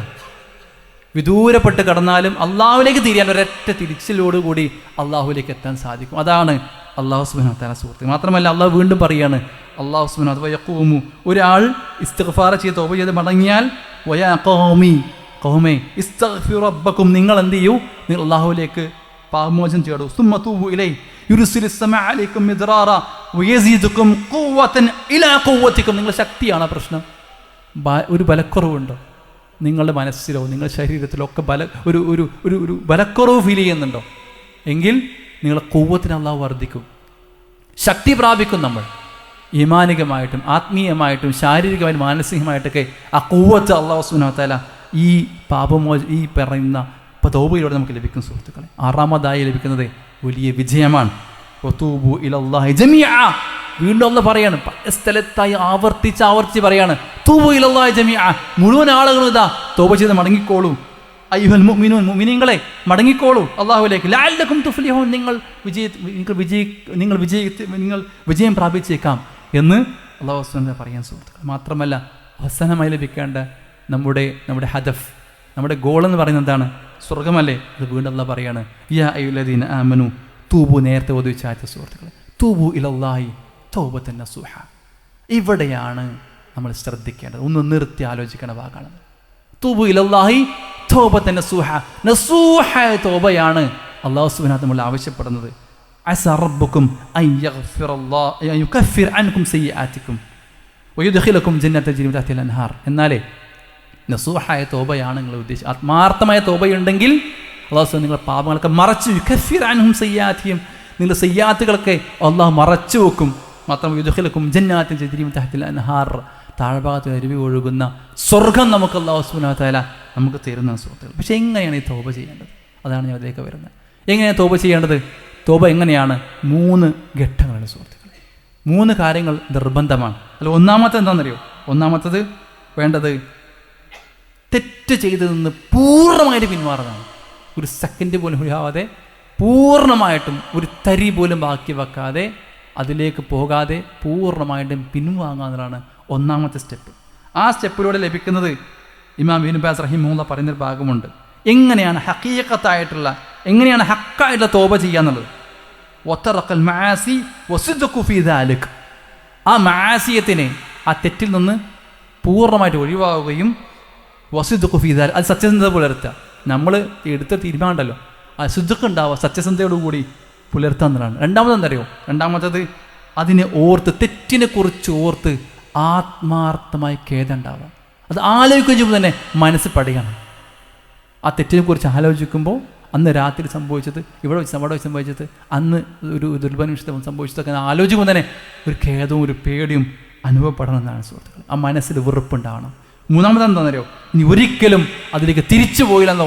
വിദൂരപ്പെട്ട് കടന്നാലും അള്ളാഹുവിലേക്ക് തിരിയാൻ ഒരൊറ്റ തിരിച്ചിലോടുകൂടി അള്ളാഹുവിലേക്ക് എത്താൻ സാധിക്കും. അതാണ് അള്ളാഹു സുബ്ഹാനഹു വ തആല സുഹൃത്ത്. മാത്രമല്ല അള്ളാഹു വീണ്ടും പറയാണ്, അള്ളാഹു സുബ്ഹാനഹു വ യഖൂമു, ഒരാൾ ഇസ്തിഗ്ഫാർ ചെയ്ത് തൗബ ചെയ്ത് മടങ്ങിയാൽ വയാ ഖൗമി ഇസ്തഗ്ഫിറു റബ്ബക്കും, നിങ്ങൾ എന്ത് ചെയ്യൂ, നിങ്ങൾ അള്ളാഹുവിലേക്ക് പാപമോചനം ചെയ്യൂ. സുമ്മ തൂബു ഇലൈഹി യുർസിലിസ് സമാഅ അലൈക്കും മിദ്റാറ വയസീദുക്കും ഖുവ്വതൻ ഇലാ ഖുവ്വതിക്കും. നിങ്ങളുടെ ശക്തിയാണ് പ്രശ്നം. ഒരു ബലക്കുറവുണ്ടോ നിങ്ങളുടെ മനസ്സിലോ നിങ്ങളുടെ ശരീരത്തിലോ ഒക്കെ ഒരു ബലക്കുറവ് ഫീൽ ചെയ്യുന്നുണ്ടോ എങ്കിൽ നിങ്ങളുടെ ഖുവ്വത്തിന് അള്ളാഹു വർദ്ധിക്കും, ശക്തി പ്രാപിക്കും. നമ്മൾ ഈമാനികമായിട്ടും ആത്മീയമായിട്ടും ശാരീരികമായിട്ടും മാനസികമായിട്ടൊക്കെ ആ ഖുവ്വത്ത് അള്ളാഹു സുബ്ഹാനഹു വ തആല ഈ പറയുന്ന തൗബയിലൂടെ നമുക്ക് ലഭിക്കും സുഹൃത്തുക്കളെ. ആറാമതായി ലഭിക്കുന്നത് വലിയ വിജയമാണ്. വതൂബു ഇലല്ലാഹി ജമീഅ, വീണ്ടും അല്ലാഹു പറയാണ്, പല സ്ഥലത്തായി ആവർത്തിച്ച് പറയാണ്, തൂബു ഇലല്ലാഹി ജമീഅ, മുഴുവൻ ആളുകളും ഇതാ തൗബ ചെയ്ത് മടങ്ങിക്കോളൂ. അയ്യുഹൽ മുഅ്മിനൂൻ, മുഅ്മിനീങ്ങളെ മടങ്ങിക്കോളൂ അല്ലാഹുവിലേക്ക്. ലഅല്ലകും തുഫ്ലിഹൂൻ, നിങ്ങൾ വിജയം പ്രാപിച്ചേക്കാം എന്ന് അല്ലാഹു സുബ്ഹാനഹു വ തആല പറയാൻ സുഹൃത്തുക്കളെ. മാത്രമല്ല അവസാനമായി ലഭിക്കേണ്ട നമ്മുടെ ഹദഫ്, നമ്മുടെ ഗോൾ എന്ന് പറയുന്നത് എന്താണ്? സ്വർഗമല്ലേ? അത് വീണ്ടും അല്ലാഹു പറയാണ്, യാ അയ്യുല്ലദീന ആമനു തൂബു, നേരത്തെ ഓതിച്ചായ സുഹൃത്തുക്കളെ, തൂബു ഇലല്ലാഹി തൗബത്തൻ നസൂഹ. ഇവിടെയാണ് നമ്മൾ ശ്രദ്ധിക്കേണ്ടത്, ഒന്ന് നിർത്തി ആലോചിക്കേണ്ട ഭാഗമാണ്. തൂബു ഇലല്ലാഹി തൗബത്തൻ നസൂഹ, നസൂഹായ തൗബയാണ് അല്ലാഹു സുബ്ഹാനഹു വ തആല നമ്മൾ ആവശ്യപ്പെടുന്നത്. അസ റബ്ബുക്കും അൻ യുകഫിർ അൻകും സയ്യിആതികും വയുദ്ഖിലകും ജന്നത തജ്രി മിൻ തഹ്തിഹാൽ അൻഹാർ. എന്നാലേ നസൂഹായ തോബയാണ് നിങ്ങൾ ഉദ്ദേശിച്ചത്. ആത്മാർത്ഥമായ തോബയുണ്ടെങ്കിൽ അല്ലാഹു നിങ്ങളുടെ പാപങ്ങളൊക്കെ മറച്ചു, യുകഫിർ അൻഹും സയ്യിആതിഹിം, നിങ്ങളുടെ സയ്യാത്തുകളൊക്കെ അല്ലാഹു മറച്ചു വെക്കും. മാത്രം യുദ്ഖിലകും ജന്നാത്തിൻ തജ്രി മിൻ തഹ്തിഹാൽ അൻഹാർ, താഴ്ഭാഗത്ത് അരുവി ഒഴുകുന്ന സ്വർഗം നമുക്ക് അല്ലാഹു സുബ്ഹാനഹു വ തആല നമുക്ക് തരുന്ന സുഹൃത്തുക്കൾ. പക്ഷേ എങ്ങനെയാണ് ഈ തോബ ചെയ്യേണ്ടത്? അതാണ് ഞാൻ അതിലേക്ക് വരുന്നത്. എങ്ങനെയാണ് തോബ ചെയ്യേണ്ടത്? തോബ എങ്ങനെയാണ്? 3 ഘട്ടങ്ങളാണ് സുഹൃത്തുക്കളെ. 3 കാര്യങ്ങൾ നിർബന്ധമാണ്. അല്ല, ഒന്നാമത്തെ എന്താണെന്നറിയോ? ഒന്നാമത്തത് വേണ്ടത് തെറ്റ് ചെയ്തു നിന്ന് പൂർണ്ണമായിട്ട് പിന്മാറുന്നതാണ്. ഒരു സെക്കൻഡ് പോലും ഒഴിയാതെ പൂർണ്ണമായിട്ടും ഒരു തരി പോലും ബാക്കി വെക്കാതെ അതിലേക്ക് പോകാതെ പൂർണ്ണമായിട്ടും പിൻവാങ്ങാവുന്നതാണ് ഒന്നാമത്തെ സ്റ്റെപ്പ്. ആ സ്റ്റെപ്പിലൂടെ ലഭിക്കുന്നത് ഇമാം ഇബ്നു ബാസ് റഹിമഹുല്ലാഹ് പറയുന്നൊരു ഭാഗമുണ്ട്. എങ്ങനെയാണ് ഹഖീഖത്തായിട്ടുള്ള, എങ്ങനെയാണ് ഹക്കായിട്ടുള്ള തോബ ചെയ്യാന്നുള്ളത്. വതറഖൽ മആസി വസിദ്ഖു ഫീ ദാലിക്, ആ മആസിയത്തിനെ, ആ തെറ്റിൽ നിന്ന് പൂർണ്ണമായിട്ട് ഒഴിവാവുകയും വസിദ്ഖു ഫീ ദാലിക്, അത് സത്യസന്ധത പുലർത്തുക. നമ്മൾ എടുത്ത തീരുമാനമുണ്ടല്ലോ, ആ സിദ്ഖ് ഉണ്ടാവുക, സത്യസന്ധതയോടുകൂടി പുലർത്തുക എന്നതാണ്. രണ്ടാമത് എന്തറിയോ? രണ്ടാമത്തത് അതിനെ ഓർത്ത്, തെറ്റിനെ കുറിച്ച് ഓർത്ത് ആത്മാർത്ഥമായി ഖേദം ഉണ്ടാവുക. അത് ആലോചിക്കുമ്പോൾ തന്നെ മനസ്സ് പടിയാണ്. ആ തെറ്റിനെ കുറിച്ച് ആലോചിക്കുമ്പോൾ അന്ന് രാത്രി സംഭവിച്ചത്, ഇവിടെ വെച്ച് സംഭവിച്ചത്, അന്ന് ഒരു ദുർബലനിഷ്ടം സംഭവിച്ചതൊക്കെ ആലോചിക്കുമ്പോൾ തന്നെ ഒരു ഖേദവും ഒരു പേടിയും അനുഭവപ്പെടണം എന്നാണ് സുഹൃത്തുക്കൾ. ആ മനസ്സിൽ വെറുപ്പുണ്ടാവണം. മൂന്നാമത് എന്താണെന്നറിയോ? ഇനി ഒരിക്കലും അതിലേക്ക് തിരിച്ചു പോയില്ല എന്ന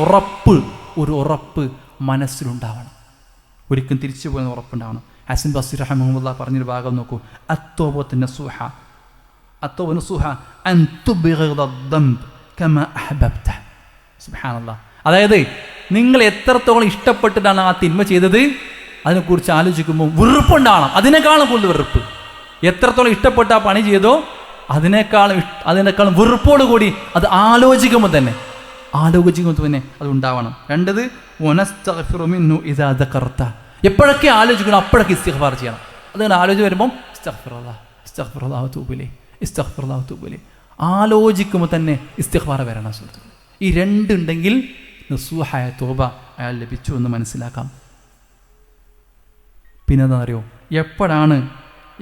ഒരു ഉറപ്പ് മനസ്സിലുണ്ടാവണം. ഒരിക്കലും തിരിച്ചു പോയെന്ന് ഉറപ്പുണ്ടാവണം. ഹസൻ ബസ്രി റഹിമഹുല്ലാഹ് പറഞ്ഞൊരു ഭാഗം നോക്കൂ. അത്തൗബത്തു നസൂഹ അൻ തുബ്ഗിദ ദംബ് കമാ അഹ്ബബ്ത. സുബ്ഹാനല്ലാഹ്. അതായത് നിങ്ങൾ എത്രത്തോളം ഇഷ്ടപ്പെട്ടിട്ടാണ് ആ തിന്മ ചെയ്തത് അതിനെക്കുറിച്ച് ആലോചിക്കുമ്പോൾ വെറുപ്പുണ്ടാവണം. അതിനേക്കാളും കൂടുതൽ വെറുപ്പ്. എത്രത്തോളം ഇഷ്ടപ്പെട്ട ആ പണി ചെയ്തോ അതിനേക്കാളും വെറുപ്പോടുകൂടി അത് ആലോചിക്കുമ്പോൾ തന്നെ അത് ഉണ്ടാവണം. രണ്ടത് വനസ്തഗ്ഫിറു മിൻഹു ഇദാ ദകർത, എപ്പോഴൊക്കെ ആലോചിക്കണം അപ്പോഴൊക്കെ ഇസ്തിഗ്ഫാർ ചെയ്യണം. അതിങ്ങനെ ആലോചന വരുമ്പം ഇസ്തഗ്ഫിറുല്ലാഹ് വതൂബു ഇലൈഹി, ആലോചിക്കുമ്പോൾ തന്നെ ഇസ്തിഗ്ഫാർ വരണം സുഹൃത്തുക്കളെ. ഈ രണ്ടുണ്ടെങ്കിൽ നസൂഹായ തോബ അയാൾ ലഭിച്ചു എന്ന് മനസ്സിലാക്കാം. പിന്നെ എന്താ അറിയോ?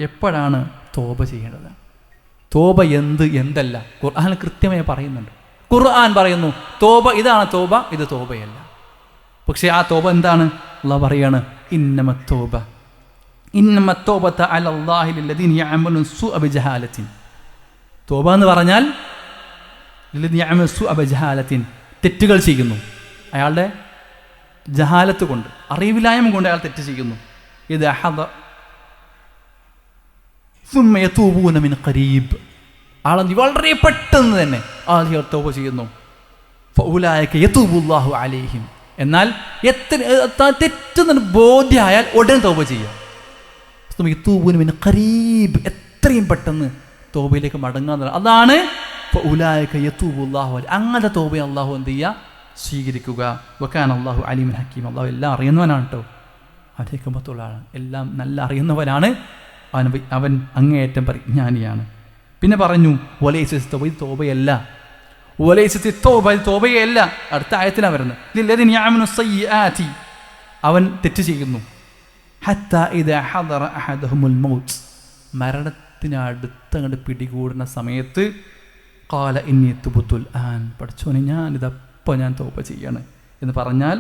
എപ്പോഴാണ് തോബ ചെയ്യേണ്ടത്? തോബ എന്തല്ല ഖുർആൻ കൃത്യമായി പറയുന്നുണ്ട്. ഖുർആൻ പറയുന്നു തോബ ഇതാണ് തോബ, ഇത് തോബയല്ല. പക്ഷേ ആ തോബ എന്താണ്? അല്ലാഹു പറയാണ്, ഇന്നമത്തൗബത അലല്ലാഹി ലില്ലദീന യഅമലൂന സൂഅ ബിജഹാലത്തിൻ. തോബ എന്ന് പറഞ്ഞാൽ ലില്ലദീന യഅമലൂന സൂഅ ബിജഹാലത്തിൻ, തെറ്റുകൾ ചെയ്യുന്നു, അയാളുടെ ജഹാലത്ത് കൊണ്ട്, അറിവില്ലായ്മ കൊണ്ട് അയാൾ തെറ്റ് ചെയ്യുന്നു. ഇത് സുമ്മ യതൂബൂന മിൻ ഖരീബ്, ആൾ വളരെ പെട്ടെന്ന് തന്നെ ആൾ തൗബ ചെയ്യുന്നു. ഫഉലൈക യതൂബുല്ലാഹു അലൈഹിം, എന്നാൽ തെറ്റെന്ന് ബോധ്യമായാൽ ഉടൻ തൗബ ചെയ്യുക. യതൂബൂന മിൻ ഖരീബ്, എത്രയും പെട്ടെന്ന് തൗബയിലേക്ക് മടങ്ങാൻ. അതാണ് ഫഉലൈക യതൂബുല്ലാഹു അലൈഹിം. അങ്ങനത്തെ തൗബ അല്ലാഹു എന്ത് ചെയ്യുക? സ്വീകരിക്കുക. വകാന അല്ലാഹു അലീമൻ ഹക്കീം, അള്ളാഹു എല്ലാം അറിയുന്നവനാണ് കേട്ടോ. അവൻ ഹിക്മത്തുള്ള ആളാണ്, എല്ലാം നല്ല അറിയുന്നവനാണ്. അവൻ അങ്ങേയറ്റം പരിജ്ഞാനിയാണ്. പിന്നെ പറഞ്ഞു വലൈസ തൗബ, ഇത് തൗബയല്ല. വലൈസ തൗബ, ഇത് തൗബയല്ല. അടുത്ത ആയത്തിലാണ് വരുന്നത്. ലില്ലദീന യഅമലു സയ്യിആതി, അവൻ തെറ്റ് ചെയ്യുന്നു. ഹത്താ ഇദാ ഹദറ അഹദഹുൽ മൗത്ത്, മരണത്തിനടുത്തങ്ങോട്ട് പിടികൂടുന്ന സമയത്ത് ഖാല ഇന്നി തുബ്തുൽ ആൻ, പഠിച്ചോനെ ഞാനിതപ്പോൾ ഞാൻ തൗബ ചെയ്യാണ് എന്ന് പറഞ്ഞാൽ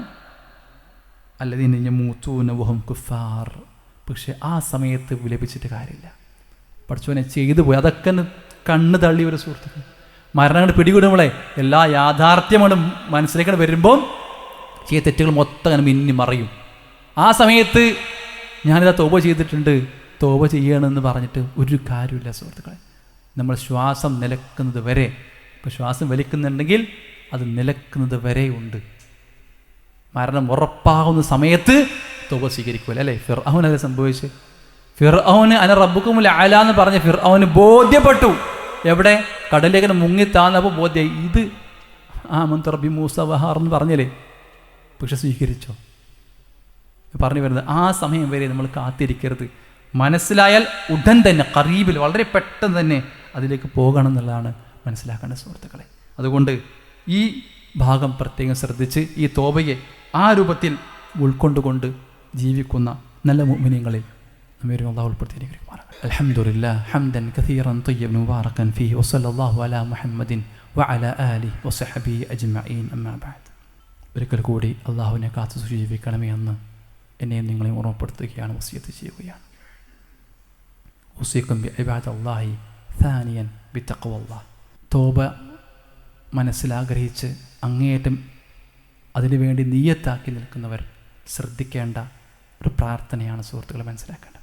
അല്ലദീന യമൂതൂന വഹും കുഫാർ, പക്ഷെ ആ സമയത്ത് വിലപിച്ചിട്ട് കാര്യമില്ല. പഠിച്ചോനെ ചെയ്തു പോയി, അതൊക്കെ കണ്ണ് തള്ളി ഒരു സുഹൃത്തുക്കൾ. മരണങ്ങൾ പിടികൂടുമ്പോളെ എല്ലാ യാഥാർത്ഥ്യങ്ങളും മനസ്സിലേക്ക് വരുമ്പോൾ ചെയ്ത തെറ്റുകൾ മൊത്തം അങ്ങനെ മിന്നി മറയും. ആ സമയത്ത് ഞാനിതാ തൗബ ചെയ്തിട്ടുണ്ട്, തൗബ ചെയ്യണമെന്ന് പറഞ്ഞിട്ട് ഒരു കാര്യമില്ല സുഹൃത്തുക്കളെ. നമ്മൾ ശ്വാസം നിലക്കുന്നത് വരെ, ഇപ്പോൾ ശ്വാസം വലിക്കുന്നുണ്ടെങ്കിൽ അത് നിലക്കുന്നത് വരെ ഉണ്ട്. മരണം ഉറപ്പാകുന്ന സമയത്ത് തൗബ സ്വീകരിക്കുമല്ലോ അല്ലേ? ഫിർഔനല്ലേ സംഭവിച്ച്? ഫിർഔന് അന റബ്ബുക്കുമുൽ അഅല എന്ന് പറഞ്ഞ ഫിർഔന് ബോധ്യപ്പെട്ടു. എവിടെ? കടലിലേക്ക് മുങ്ങിത്താന്നപ്പോൾ ബോധ്യം, ഇത് ആമന്തു റബ്ബി മൂസ വഹാർ എന്ന് പറഞ്ഞല്ലേ. പക്ഷെ സ്വീകരിച്ചോ? പറഞ്ഞു വരുന്നത് ആ സമയം വരെ നമ്മൾ കാത്തിരിക്കരുത്. മനസ്സിലായാൽ ഉടൻ തന്നെ ഖറീബിൽ വളരെ പെട്ടെന്ന് തന്നെ അതിലേക്ക് പോകണം എന്നുള്ളതാണ് മനസ്സിലാക്കേണ്ട സുഹൃത്തുക്കളെ. അതുകൊണ്ട് ഈ ഭാഗം പ്രത്യേകം ശ്രദ്ധിച്ച് ഈ തോബയെ ആ രൂപത്തിൽ ഉൾക്കൊണ്ടുകൊണ്ട് ജീവിക്കുന്ന നല്ല മുഅ്മിനീങ്ങളിൽ നമ്മെ അല്ലാഹു ഉൾപ്പെടുത്തിയിരിക്കുകയാണ്. അൽഹംദുലില്ലാഹ് ഹംദൻ കസീറൻ തയ്യിബൻ മുബാറകൻ ഫീഹി വസല്ലല്ലാഹു അലാ മുഹമ്മദിൻ വഅലാ ആലിഹി വസഹ്ബിഹി അജ്മഈൻ. അമ്മാ ബഅദ്. ഒരിക്കൽ കൂടി അള്ളാഹുവിനെ കാത്തു ജീവിക്കണമേ എന്ന് എന്നെയും നിങ്ങളെയും ഓർമ്മപ്പെടുത്തുകയാണ്, വസിയത്ത് ചെയ്യുകയാണ്. ഉസീക്കും ബിഇബാദല്ലാഹി സാനിയൻ ബിത്തഖ്വല്ലാഹ്. തോബ മനസ്സിലാഗ്രഹിച്ച് അങ്ങേയറ്റം അതിനുവേണ്ടി നിയ്യത്താക്കി നിൽക്കുന്നവർ ശ്രദ്ധിക്കേണ്ട ഒരു പ്രാർത്ഥനയാണ് സുഹൃത്തുക്കളെ മനസ്സിലാക്കേണ്ടത്.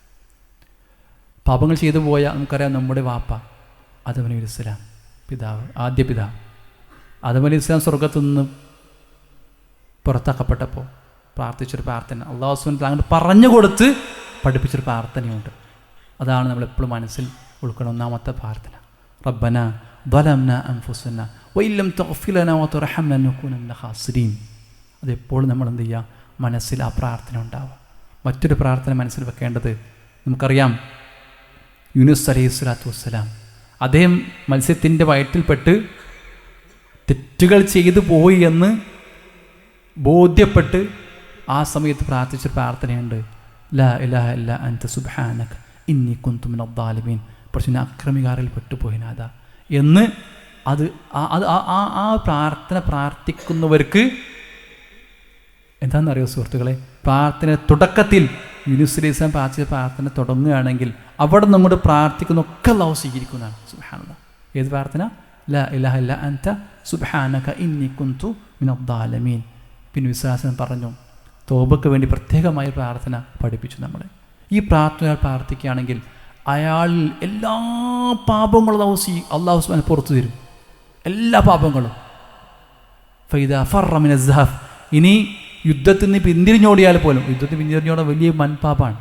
പാപങ്ങൾ ചെയ്തു പോയ നമുക്കറിയാം, നമ്മുടെ വാപ്പ ആദം അലൈഹി ഇസ്ലാം പിതാവ്, ആദ്യ പിതാവ് ആദം അലൈഹി ഇസ്ലാം സ്വർഗത്തു നിന്ന് പുറത്താക്കപ്പെട്ടപ്പോൾ പ്രാർത്ഥിച്ചൊരു പ്രാർത്ഥന, അല്ലാഹു സുബ്ഹാനഹു വ തആല അങ്ങോട്ട് പറഞ്ഞു കൊടുത്ത് പഠിപ്പിച്ചൊരു പ്രാർത്ഥനയുണ്ട്. അതാണ് നമ്മളെപ്പോഴും മനസ്സിൽ ഉൾക്കൊള്ളുന്ന ഒന്നാമത്തെ പ്രാർത്ഥന. റബ്ബന ളലംനാ അൻഫുസനാ വഇല്ലം തഗ്ഫിർ ലനാ വതർഹംനാ ലനകൂനന്ന മിനൽ ഖാസിരീൻ. അതെപ്പോഴും നമ്മൾ എന്ത് ചെയ്യുക, മനസ്സിൽ ആ പ്രാർത്ഥന ഉണ്ടാവുക. മറ്റൊരു പ്രാർത്ഥന മനസ്സിൽ വെക്കേണ്ടത്, നമുക്കറിയാം യൂനുസ് അലൈഹിസ്സലാത്തു വസ്സലാം അദ്ദേഹം മത്സ്യത്തിൻ്റെ വയറ്റിൽപ്പെട്ട് തെറ്റുകൾ ചെയ്തു പോയി എന്ന് ബോധ്യപ്പെട്ട് ആ സമയത്ത് പ്രാർത്ഥിച്ച പ്രാർത്ഥനയുണ്ട്. ലാ ഇലാഹ ഇല്ലാ അൻത സുബ്ഹാനക ഇന്നി കുന്തു മിനദ് ളാലിമീൻ. പക്ഷേ ഞാൻ അക്രമികാരിൽ പെട്ടുപോയിനാഥ എന്ന് ആ പ്രാർത്ഥന പ്രാർത്ഥിക്കുന്നവർക്ക് എന്താണെന്നറിയോ സുഹൃത്തുക്കളെ, പ്രാർത്ഥന തുടക്കത്തിൽ യൂനുസ് അലൈഹി സ്വലാം പ്രാർത്ഥിച്ച പ്രാർത്ഥന തുടങ്ങുകയാണെങ്കിൽ അവിടെ നമ്മോട് പ്രാർത്ഥിക്കുന്നൊക്കെ അല്ലാഹു സ്വീകരിക്കുന്നതാണ്. സുബ്ഹാനല്ലാഹ്. ഏത് പ്രാർത്ഥന? ലാ ഇലാഹ ഇല്ലാ അൻത സുബ്ഹാനക ഇന്നി കുന്തു മിനദ് ളാലിമീൻ. പിന്നെ വിശ്വാസം പറഞ്ഞു, തോബയ്ക്ക് വേണ്ടി പ്രത്യേകമായ പ്രാർത്ഥന പഠിപ്പിച്ചു നമ്മളെ. ഈ പ്രാർത്ഥന പ്രാർത്ഥിക്കുകയാണെങ്കിൽ അയാളിൽ എല്ലാ പാപങ്ങളും അല്ലാഹു സുബ്ഹാനഹു പുറത്തു തരും, എല്ലാ പാപങ്ങളും. ഫൈദാ ഫറ മിന അസ്സഹഫ്, ഇനി യുദ്ധത്തിൽ നിന്ന് പിന്തിരിഞ്ഞോടിയാൽ പോലും, യുദ്ധത്തിൽ പിന്തിരിഞ്ഞോടാൻ വലിയ മൻപാപാണ്,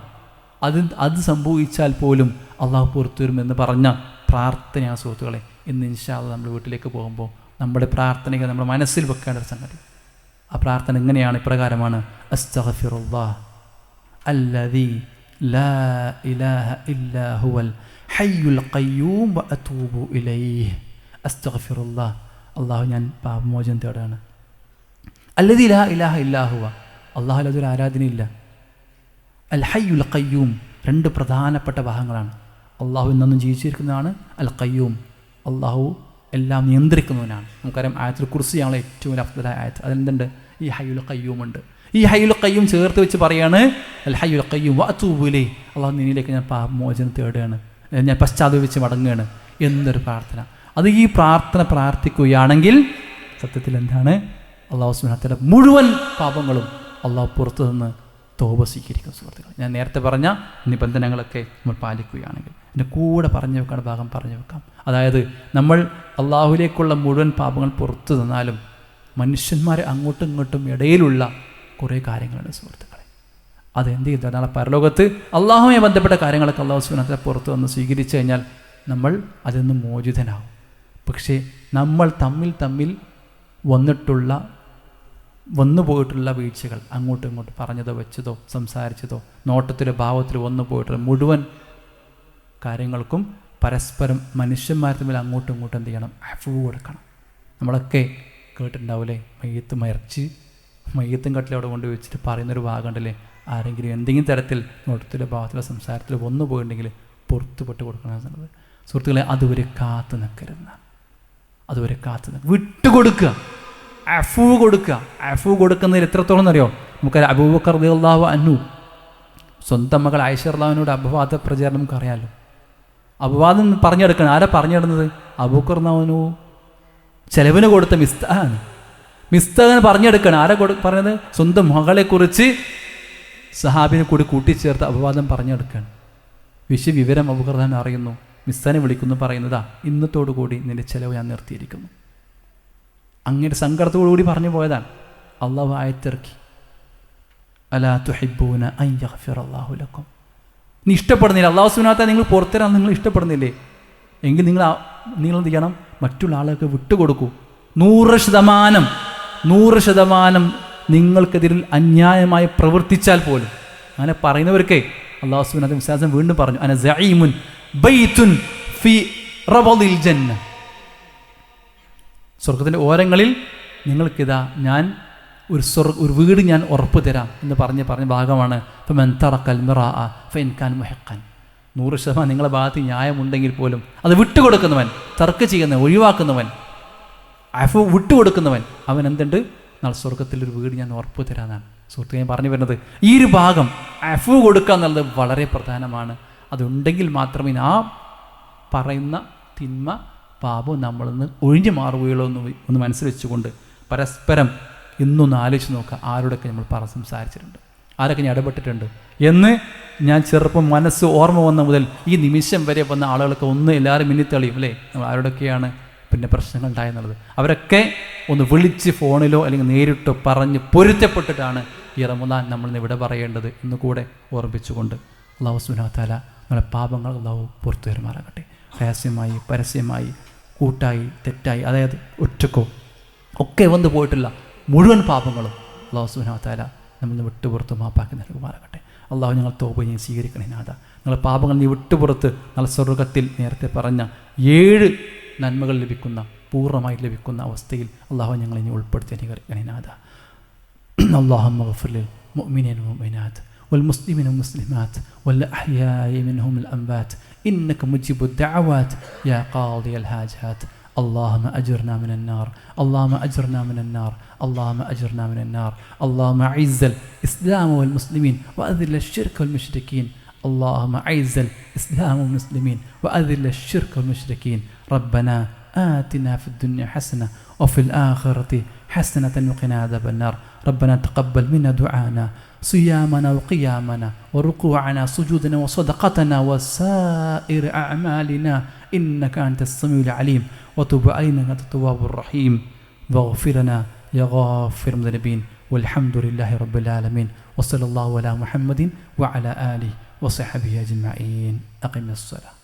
അത് സംഭവിച്ചാൽ പോലും അള്ളാഹു പുറത്തു വരുമെന്ന് പറഞ്ഞ പ്രാർത്ഥനയാണ് സുഹൃത്തുക്കളെ. ഇന്ന് ഇൻഷാ അല്ലാഹ് നമ്മൾ വീട്ടിലേക്ക് പോകുമ്പോൾ നമ്മുടെ പ്രാർത്ഥനയ്ക്ക് നമ്മൾ മനസ്സിൽ വെക്കേണ്ട ഒരു സംഗതി. ആ പ്രാർത്ഥന എങ്ങനെയാണ്? ഇപ്രകാരമാണ്: അസ്തഗ്ഫിറുല്ലാഹ് അല്ലദീ ലാ ഇലാഹ ഇല്ലാ ഹുവൽ ഹയ്യുൽ ഖയ്യൂം വഅതൂബു ഇലൈഹി. അസ്തഗ്ഫിറുല്ലാഹ്, അള്ളാഹു ഞാൻ പാപമോചനം തേടാണ്. അല്ലദീ ലാ ഇലാഹ ഇല്ലാ ഹുവ, അള്ളാഹു അതൊരു ആരാധനയില്ല. അൽ ഹയ്യുൽ ഖയ്യൂം, രണ്ട് പ്രധാനപ്പെട്ട ഭാഗങ്ങളാണ്. അള്ളാഹു ഇന്നും ജീവിച്ചിരിക്കുന്നതാണ്. അൽ ഖയ്യൂം, അള്ളാഹു എല്ലാം നിയന്ത്രിക്കുന്നവനാണ്. നമുക്കറിയാം ആയത്തുൽ കുർസിയാണ് ഏറ്റവും അഫ്ദലായ ആയത്ത്. അതിലെന്തുണ്ട്? ഈ ഹയ്യുൽ ഖയ്യൂം ഉണ്ട്. ഈ ഹയ്യുൽ ഖയ്യൂം ചേർത്ത് വെച്ച് പറയാണ് അൽ ഹയ്യുൽ ഖയ്യൂം വഅതൂബു ഇലൈഹി, അള്ളാഹു നിന്നിലേക്ക് ഞാൻ പാപമോചനം തേടുകയാണ്, ഞാൻ പശ്ചാത്തപിച്ച് മടങ്ങുകയാണ് എന്നൊരു പ്രാർത്ഥന. അത് ഈ പ്രാർത്ഥന പ്രാർത്ഥിക്കുകയാണെങ്കിൽ സത്യത്തിൽ എന്താണ്? അള്ളാഹു സുബ്ഹാനഹു വ തആല മുഴുവൻ പാപങ്ങളും അള്ളാഹു പുറത്തു നിന്ന് തോബ സ്വീകരിക്കും സുഹൃത്തുക്കൾ. ഞാൻ നേരത്തെ പറഞ്ഞ നിബന്ധനകളൊക്കെ നമ്മൾ പാലിക്കുകയാണെങ്കിൽ, എൻ്റെ കൂടെ പറഞ്ഞു വെക്കേണ്ട ഭാഗം പറഞ്ഞു വെക്കാം. അതായത് നമ്മൾ അള്ളാഹുവിലേക്കുള്ള മുഴുവൻ പാപങ്ങൾ പുറത്തു തന്നാലും മനുഷ്യന്മാരെ അങ്ങോട്ടും ഇങ്ങോട്ടും ഇടയിലുള്ള കുറേ കാര്യങ്ങളുണ്ട് സുഹൃത്തുക്കളെ. അതെന്ത് ചെയ്തു? നാളെ പരലോകത്ത് അള്ളാഹുമായി ബന്ധപ്പെട്ട കാര്യങ്ങളൊക്കെ അള്ളാഹു സുബ്ഹാനഹു വ തആല പുറത്തു വന്ന് സ്വീകരിച്ചു കഴിഞ്ഞാൽ നമ്മൾ അതിൽ നിന്ന് മോചിതനാവും. പക്ഷേ നമ്മൾ തമ്മിൽ വന്നിട്ടുള്ള വന്നു പോയിട്ടുള്ള വീഴ്ചകൾ, അങ്ങോട്ടും ഇങ്ങോട്ടും പറഞ്ഞതോ വെച്ചതോ സംസാരിച്ചതോ നോട്ടത്തിലോ ഭാവത്തിലോ വന്നു പോയിട്ടുള്ള മുഴുവൻ കാര്യങ്ങൾക്കും പരസ്പരം മനുഷ്യന്മാർ തമ്മിൽ അങ്ങോട്ടും ഇങ്ങോട്ടും എന്ത് ചെയ്യണം? അഫ്വ് കൊടുക്കണം. നമ്മളൊക്കെ കേട്ടിട്ടുണ്ടാവില്ലേ, മയ്യത്തും കട്ടിൽ അവിടെ കൊണ്ട് വെച്ചിട്ട് പറയുന്നൊരു ഭാഗമുണ്ടല്ലേ, ആരെങ്കിലും എന്തെങ്കിലും തരത്തിൽ നോട്ടത്തിലോ ഭാവത്തിലോ സംസാരത്തിലോ വന്നു പോയിട്ടുണ്ടെങ്കിൽ പുറത്തുപെട്ട് കൊടുക്കണം എന്നുള്ളത്. സുഹൃത്തുക്കളെ, അതുവരെ കാത്തു നിൽക്കരുത്, അതുവരെ വിട്ടുകൊടുക്കുക, അഫ്വ് കൊടുക്കുക. അഫ്വ് കൊടുക്കുന്നതിൽ എത്രത്തോളം എന്നറിയോ? നമുക്ക് അബൂബക്കർ റളിയല്ലാഹു അൻഹു സ്വന്തം മകൾ ആയിഷ റളിയല്ലാഹുവിനോട് അപവാദ പ്രചാരണം നമുക്ക് അറിയാമല്ലോ. അപവാദം പറഞ്ഞെടുക്കണം. ആരാ പറഞ്ഞിടുന്നത്? അബൂബക്കർ റളിയല്ലാഹു ചെലവിന് കൊടുത്ത മിസ്താഹാണ്. മിസ്താഹിന് പറഞ്ഞെടുക്കണം. ആരാ പറഞ്ഞത്? സ്വന്തം മകളെക്കുറിച്ച് സഹാബിനെ കൂടി കൂട്ടിച്ചേർത്ത് അപവാദം പറഞ്ഞെടുക്കുകയാണ്. വിവരം അബൂബക്കർ റളിയല്ലാഹു അറിയുന്നു. മിസ്താനെ വിളിക്കുന്നു, പറയുന്നതാ ഇന്നത്തോടു കൂടി നിന്റെ ചെലവ് ഞാൻ നിർത്തിയിരിക്കുന്നു. അങ്ങനെ സങ്കടത്തോടു കൂടി പറഞ്ഞു പോയതാണ്. അള്ളാഹു ആയത്തിറക്കി, അലാ തുഹിബ്ബൂന അൻ യഗ്ഫിറല്ലാഹു ലക്കും. നീ ഇഷ്ടപ്പെടുന്നില്ല, അള്ളാഹു സുബ്ഹാനഹു വ തആല നിങ്ങൾ പുറത്തരാൻ നിങ്ങൾ ഇഷ്ടപ്പെടുന്നില്ലേ, എങ്കിൽ നിങ്ങൾ എന്ത് ചെയ്യണം? മറ്റുള്ള ആളുകൾക്ക് വിട്ടുകൊടുക്കൂ. 100% നിങ്ങൾക്കെതിരിൽ അന്യായമായി പ്രവർത്തിച്ചാൽ പോലും. അങ്ങനെ പറയുന്നവർക്കേ അള്ളാഹു സുബ്ഹാനഹു വ തആല വീണ്ടും പറഞ്ഞു, അന സഈമുൻ ബൈതുൻ ഫി റബദിൽ ജന്ന. സ്വർഗത്തിൻ്റെ ഓരങ്ങളിൽ നിങ്ങൾക്കിതാ ഞാൻ ഒരു വീട് ഞാൻ ഉറപ്പ് തരാം എന്ന് പറഞ്ഞ ഭാഗമാണ്. ഫമൻ തറക്കൽ മിറാഅ ഫഇൻ കാന മുഹിഖൻ. 100% നിങ്ങളുടെ ഭാഗത്ത് ന്യായമുണ്ടെങ്കിൽ പോലും അത് വിട്ടുകൊടുക്കുന്നവൻ, തർക്കം ചെയ്യുന്നവൻ, ഒഴിവാക്കുന്നവൻ, അഫ്വ് വിട്ടുകൊടുക്കുന്നവൻ, അവൻ എന്തുണ്ട്? നാളെ സ്വർഗത്തിലൊരു വീട് ഞാൻ ഉറപ്പ് തരാമെന്നാണ് സുഹൃത്തുക്കളെ ഞാൻ പറഞ്ഞു വരുന്നത്. ഈ ഒരു ഭാഗം അഫ്വ് കൊടുക്കുക എന്നുള്ളത് വളരെ പ്രധാനമാണ്. അതുണ്ടെങ്കിൽ മാത്രമേ ആ പറയുന്ന തിന്മ പാപം നമ്മളിന്ന് ഒഴിഞ്ഞു മാറുകയുള്ളൂ ഒന്ന് മനസ്സിൽ വെച്ചുകൊണ്ട് പരസ്പരം ഇന്നൊന്ന് ആലോചിച്ച് നോക്കുക. ആരോടൊക്കെ നമ്മൾ സംസാരിച്ചിട്ടുണ്ട്, ആരൊക്കെ ഞാൻ ഇടപെട്ടിട്ടുണ്ട് എന്ന്. ഞാൻ ചെറുപ്പം മനസ്സ് ഓർമ്മ വന്ന മുതൽ ഈ നിമിഷം വരെ വന്ന ആളുകളൊക്കെ എല്ലാവരും മിന്നിത്തെളിയും അല്ലേ, നമ്മൾ ആരോടൊക്കെയാണ് പിന്നെ പ്രശ്നങ്ങൾ ഉണ്ടായെന്നുള്ളത്. അവരൊക്കെ ഒന്ന് വിളിച്ച് ഫോണിലോ അല്ലെങ്കിൽ നേരിട്ടോ പറഞ്ഞ് പൊരുത്തപ്പെട്ടിട്ടാണ് ഈ റമദാൻ നമ്മളിന്ന് ഇവിടെ പറയേണ്ടത് എന്ന് കൂടെ ഓർമ്മിച്ചുകൊണ്ട് അല്ലാഹു സുബ്ഹാനഹു വ തആല നമ്മളെ പാപങ്ങൾ അല്ലാഹു പുറത്തു തരുമാറാകട്ടെ. രഹസ്യമായി, പരസ്യമായി, കൂട്ടായി, തെറ്റായി, അതായത് ഒറ്റക്കോ ഒക്കെ വന്നു പോയിട്ടുള്ള മുഴുവൻ പാപങ്ങളും അല്ലാഹു സുബ്ഹാനഹു വ തആല നമ്മൾ വിട്ടുപുറത്ത് മാപ്പാക്കി നൽകുമാറാകട്ടെ. അല്ലാഹു ഞങ്ങൾ തൗബ ചെയ്ത് സ്വീകരിക്കണേ നാഥ. ഞങ്ങളുടെ പാപങ്ങൾ നീ വിട്ടുപുറത്ത് നല്ല സ്വർഗത്തിൽ നേരത്തെ പറഞ്ഞ 7 നന്മകൾ ലഭിക്കുന്ന, പൂർണ്ണമായി ലഭിക്കുന്ന അവസ്ഥയിൽ അല്ലാഹു ഞങ്ങളെ ഇനി ഉൾപ്പെടുത്തി അനുഗ്രഹിക്കണേ നാഥ. اللهم اغفر للمؤمنين والمؤمنات والمسلمين والمسلمات والأحياء منهم الأموات إنك مجيب الدعوات يا قاضي الحاجات. اللهم أجرنا من النار، اللهم أجرنا من النار، اللهم أجرنا من النار. اللهم أعز الإسلام والمسلمين وأذل الشرك والمشركين. اللهم أعز الإسلام والمسلمين وأذل الشرك والمشركين. ربنا آتنا في الدنيا حسنة وفي الآخرة حسنة وقنا عذاب النار. ربنا تقبل منا دعانا، صيامنا وقيامنا وركوعنا سجودنا وصدقتنا وسائر أعمالنا إنك أنت السميع العليم. وتب علينا أنت التواب الرحيم. واغفر لنا يا غافر المذنبين. والحمد لله رب العالمين. وصلى الله على محمد وعلى آله وصحبه أجمعين. أقم الصلاة.